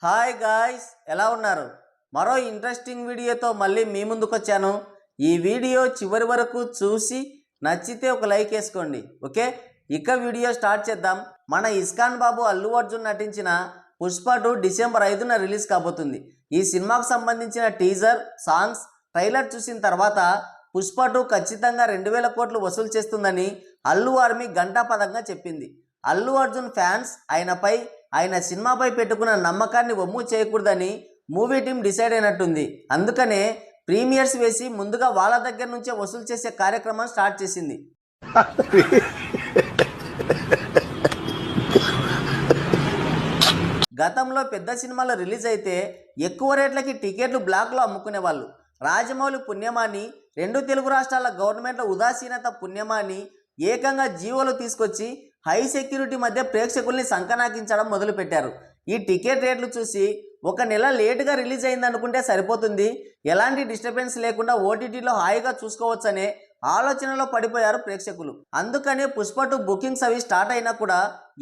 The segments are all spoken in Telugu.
హాయ్ గాయ్స్, ఎలా ఉన్నారు? మరో ఇంట్రెస్టింగ్ వీడియోతో మళ్ళీ మీ ముందుకు వచ్చాను. ఈ వీడియో చివరి వరకు చూసి నచ్చితే ఒక లైక్ వేసుకోండి. ఓకే, ఇక వీడియో స్టార్ట్ చేద్దాం. మన ఇస్కాన్ బాబు అల్లు అర్జున్ నటించిన పుష్ప 2 డిసెంబర్ 5న రిలీజ్ కాబోతుంది. ఈ సినిమాకు సంబంధించిన టీజర్, సాంగ్స్, ట్రైలర్ చూసిన తర్వాత పుష్ప 2 ఖచ్చితంగా 2000 కోట్లు వసూలు చేస్తుందని అల్లు ఆర్మీ ఘంటాపథంగా చెప్పింది. అల్లు అర్జున్ ఫ్యాన్స్ ఆయన సినిమాపై పెట్టుకున్న నమ్మకాన్ని వమ్ము చేయకూడదని మూవీ టీం డిసైడ్ అయినట్టుంది. అందుకనే ప్రీమియర్స్ వేసి ముందుగా వాళ్ళ దగ్గర నుంచే వసూలు చేసే కార్యక్రమం స్టార్ట్ చేసింది. గతంలో పెద్ద సినిమాలు రిలీజ్ అయితే ఎక్కువ రేట్లకి టికెట్లు బ్లాక్లో అమ్ముకునేవాళ్ళు. రాజమౌళి పుణ్యమాని, 2 తెలుగు రాష్ట్రాల గవర్నమెంట్ల ఉదాసీనత పుణ్యమాని ఏకంగా జీవోలు తీసుకొచ్చి హై సెక్యూరిటీ మధ్య ప్రేక్షకుల్ని సంకనాకించడం మొదలుపెట్టారు. ఈ టికెట్ రేట్లు చూసి ఒక నెల లేటుగా రిలీజ్ అయిందనుకుంటే సరిపోతుంది, ఎలాంటి డిస్టర్బెన్స్ లేకుండా ఓటీటీలో హాయిగా చూసుకోవచ్చనే ఆలోచనలో పడిపోయారు ప్రేక్షకులు. అందుకనే పుష్ప 2 బుకింగ్స్ అవి స్టార్ట్ అయినా కూడా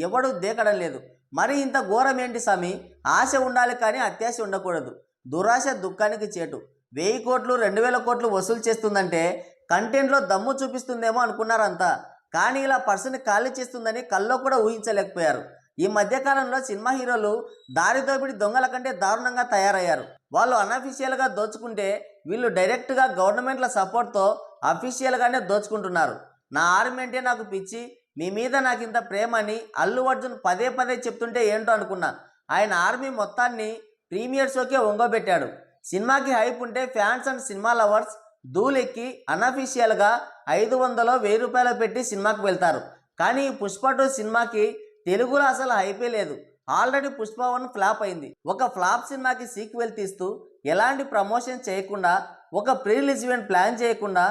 ఎవడూ దేకడం లేదు. మరి ఇంత ఘోరం ఏంటి స్వామి? ఆశ ఉండాలి కానీ అత్యాశ ఉండకూడదు. దురాశ దుఃఖానికి చేటు. 1000 కోట్లు 2000 కోట్లు వసూలు చేస్తుందంటే కంటెంట్లో దమ్ము చూపిస్తుందేమో అనుకున్నారంతా. కానీ ఇలా పర్సుని ఖాళీ చేస్తుందని కల్లో కూడా ఊహించలేకపోయారు. ఈ మధ్యకాలంలో సినిమా హీరోలు దారిదోపిడి దొంగల కంటే దారుణంగా తయారయ్యారు. వాళ్ళు అనఫీషియల్గా దోచుకుంటే వీళ్ళు డైరెక్ట్గా గవర్నమెంట్ల సపోర్ట్తో అఫీషియల్గానే దోచుకుంటున్నారు. నా ఆర్మీ అంటే నాకు పిచ్చి, మీ మీద నాకు ఇంత ప్రేమ అని అల్లు అర్జున్ పదే పదే చెప్తుంటే ఏంటో అనుకున్నా. ఆయన ఆర్మీ మొత్తాన్ని ప్రీమియర్ షోకే ఒంగోబెట్టాడు. సినిమాకి హైప్ ఉంటే ఫ్యాన్స్ అండ్ సినిమా లవర్స్ ధూలెక్కి అనఫీషియల్గా 500-1000 రూపాయలు పెట్టి సినిమాకి వెళ్తారు. కానీ పుష్ప 2 సినిమాకి తెలుగులో అసలు హైపే లేదు. ఆల్రెడీ పుష్ప 1 ఫ్లాప్ అయింది. ఒక ఫ్లాప్ సినిమాకి సీక్వెల్ తీస్తూ ఎలాంటి ప్రమోషన్ చేయకుండా, ఒక ప్రీ రిలీజ్ ఈవెంట్ ప్లాన్ చేయకుండా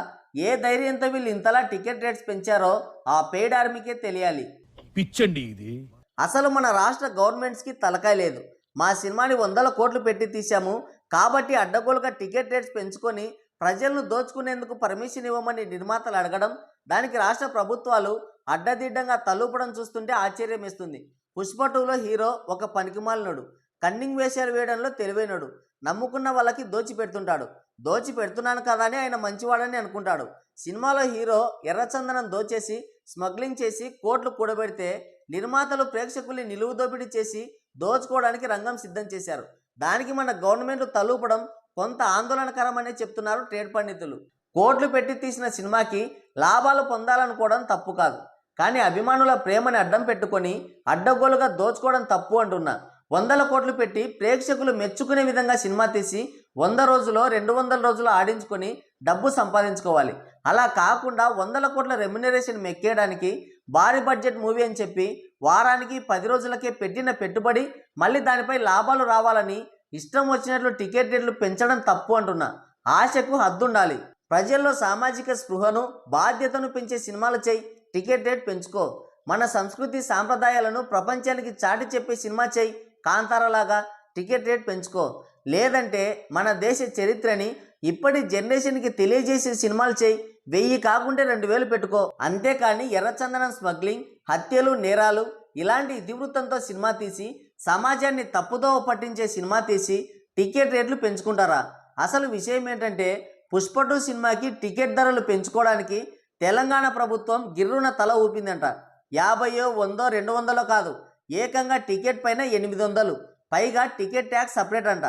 ఏ ధైర్యంతో వీళ్ళు ఇంతలా టికెట్ రేట్స్ పెంచారో ఆ పెయిడ్ ఆర్మీకే తెలియాలి. పిచ్చండి ఇది. అసలు మన రాష్ట్ర గవర్నమెంట్స్కి తలకాయ లేదు. మా సినిమాని 100 కోట్లు పెట్టి తీశాము కాబట్టి అడ్డగోలుగా టికెట్ రేట్స్ పెంచుకొని ప్రజలను దోచుకునేందుకు పర్మిషన్ ఇవ్వమని నిర్మాతలు అడగడం, దానికి రాష్ట్ర ప్రభుత్వాలు అడ్డదిడ్డంగా తలూపడం చూస్తుంటే ఆశ్చర్యం వేస్తుంది. పుష్ప 2లో హీరో ఒక పనికిమాలినోడు, కన్నింగ్ వేషాలు వేయడంలో తెలివైనడు, నమ్ముకున్న వాళ్ళకి దోచి పెడుతుంటాడు. దోచి పెడుతున్నాను కదా అని ఆయన మంచివాడని అనుకుంటాడు. సినిమాలో హీరో ఎర్రచందనం దోచేసి స్మగ్లింగ్ చేసి కోట్లు కూడబెడితే నిర్మాతలు ప్రేక్షకుల్ని నిలువు దోపిడీ చేసి దోచుకోవడానికి రంగం సిద్ధం చేశారు. దానికి మన గవర్నమెంట్ తలూపడం కొంత ఆందోళనకరమనే చెప్తున్నారు ట్రేడ్ పండితులు. కోట్లు పెట్టి తీసిన సినిమాకి లాభాలు పొందాలనుకోవడం తప్పు కాదు, కానీ అభిమానుల ప్రేమని అడ్డం పెట్టుకొని అడ్డగోలుగా దోచుకోవడం తప్పు అంటున్నా. 100 కోట్లు పెట్టి ప్రేక్షకులు మెచ్చుకునే విధంగా సినిమా తీసి 100 రోజులో 200 రోజులు ఆడించుకొని డబ్బు సంపాదించుకోవాలి. అలా కాకుండా 100 కోట్ల రెమ్యునరేషన్ మెక్కేయడానికి భారీ బడ్జెట్ మూవీ అని చెప్పి వారానికి 10 రోజులకే పెట్టిన పెట్టుబడి మళ్ళీ దానిపై లాభాలు రావాలని ఇష్టం వచ్చినట్లు టికెట్ రేట్లు పెంచడం తప్పు అంటున్నా. ఆశకు హద్దుండాలి. ప్రజల్లో సామాజిక స్పృహను, బాధ్యతను పెంచే సినిమాలు చేయి, టికెట్ రేట్ పెంచుకో. మన సంస్కృతి సాంప్రదాయాలను ప్రపంచానికి చాటి చెప్పే సినిమా చేయి, కాంతారలాగా టికెట్ రేట్ పెంచుకో. లేదంటే మన దేశ చరిత్రని ఇప్పటి జనరేషన్కి తెలియజేసే సినిమాలు చేయి, 1000 కాకుంటే 2000 పెట్టుకో. అంతేకాని ఎర్రచందనం స్మగ్లింగ్, హత్యలు, నేరాలు ఇలాంటి ఇతివృత్తంతో సినిమా తీసి సమాజాన్ని తప్పుదోవ పట్టించే సినిమా తీసి టికెట్ రేట్లు పెంచుకుంటారా? అసలు విషయం ఏంటంటే పుష్ప 2 సినిమాకి టికెట్ ధరలు పెంచుకోవడానికి తెలంగాణ ప్రభుత్వం గిర్రున తల ఊపిందంట. 50, 100, 200 కాదు, ఏకంగా టికెట్ పైన 800, పైగా టికెట్ ట్యాక్స్ సపరేట్ అంట.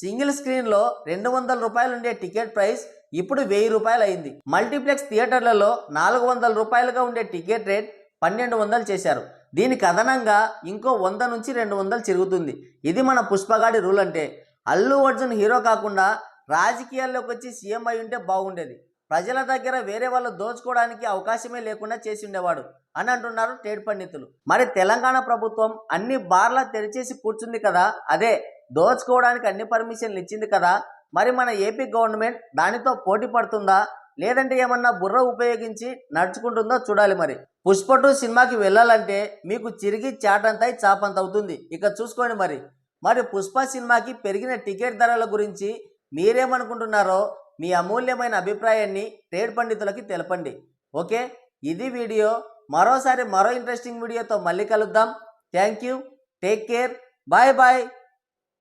సింగిల్ స్క్రీన్లో 200 రూపాయలు ఉండే టికెట్ ప్రైస్ ఇప్పుడు 1000 రూపాయలు అయింది. మల్టీప్లెక్స్ థియేటర్లలో 400 రూపాయలుగా ఉండే టికెట్ రేట్ 1200 చేశారు. దీనికి అదనంగా ఇంకో 100 నుంచి 200 తిరుగుతుంది. ఇది మన పుష్పగాడి రూల్ అంటే. అల్లు అర్జున్ హీరో కాకుండా రాజకీయాల్లోకి వచ్చి సీఎం అయి ఉంటే బాగుండేది. ప్రజల దగ్గర వేరే వాళ్ళు దోచుకోవడానికి అవకాశమే లేకుండా చేసి ఉండేవాడు అని అంటున్నారు ట్రేడ్ పండితులు. మరి తెలంగాణ ప్రభుత్వం అన్ని బార్లా తెరిచేసి కూర్చుంది కదా, అదే దోచుకోవడానికి అన్ని పర్మిషన్లు ఇచ్చింది కదా. మరి మన ఏపీ గవర్నమెంట్ దానితో పోటీ పడుతుందా, లేదంటే ఏమన్నా బుర్ర ఉపయోగించి నడుచుకుంటుందో చూడాలి. మరి పుష్ప 2 సినిమాకి వెళ్ళాలంటే మీకు చిరిగి చాటంతాయి చాపంత అవుతుంది. ఇక చూసుకోండి. మరి పుష్ప సినిమాకి పెరిగిన టికెట్ ధరల గురించి మీరేమనుకుంటున్నారో మీ అమూల్యమైన అభిప్రాయాన్ని ట్రేడ్ పండితులకి తెలపండి. ఓకే, ఇది వీడియో. మరో ఇంట్రెస్టింగ్ వీడియోతో మళ్ళీ కలుద్దాం. Thank you, take care, bye bye.